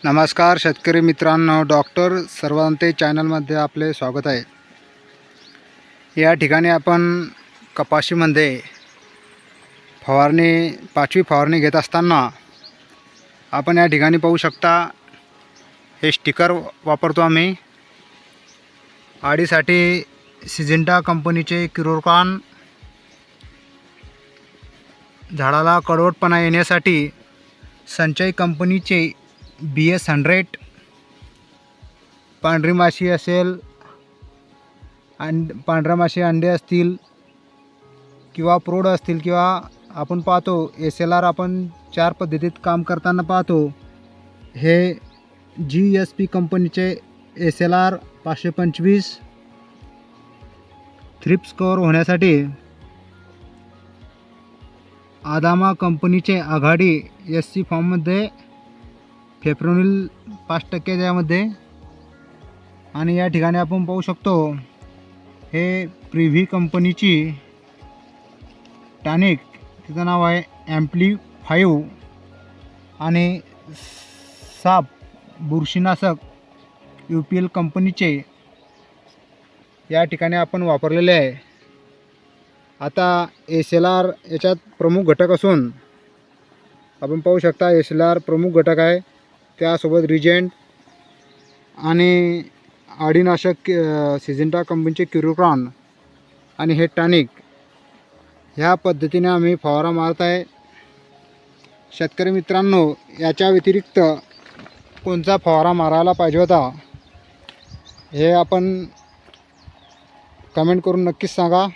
नमस्कार शेतकरी मित्रांनो, डॉक्टर सर्वांते चॅनलमध्ये आपले स्वागत आहे। या ठिकाणी आपण कपाशीमध्ये पाचवी फवारणी घेत असताना आपण या ठिकाणी पाहू शकता, हे स्टिकर वापरतो आम्ही। आडीसाठी सिजेंटा कंपनीचे क्लोरोकॉन, झाडाला कडवटपणा येण्यासाठी संचय कंपनीचे BS100, पांढरी माशी असेल, पांढऱ्या माशी अंडे असतील किंवा प्रौढ असतील, किंवा आपण पाहतो SLR आपण 4 पद्धतीत काम करताना पाहतो। हे GSP कंपनीचे SLR 525 थ्रिप्स कव्हर होण्यासाठी, आदामा कंपनीचे आघाडी SC फॉर्ममध्ये फेप्रोनिल 5% त्यामध्ये, आणि या ठिकाणी आपण पाहू शकतो हे प्रिव्ही कंपनीची टॉनिक, तिचं नाव आहे ॲम्प्लिफाईव, आणि साप बुरशीनाशक UPL कंपनीचे या ठिकाणी आपण वापरलेले आहे। आता SLR याच्यात प्रमुख घटक असून आपण पाहू शकता SLR प्रमुख घटक आहे, त्यासोबत रिजेंट आणि आडीनाशक सिजेंटा कंपनीचे क्लोरोकॉन आणि हे टॉनिक, ह्या पद्धतीने आम्ही फवारा मारत आहे। शेतकरी मित्रांनो, याच्या व्यतिरिक्त कोणता फवारा मारायला पाहिजे होता हे आपण कमेंट करून नक्कीच सांगा।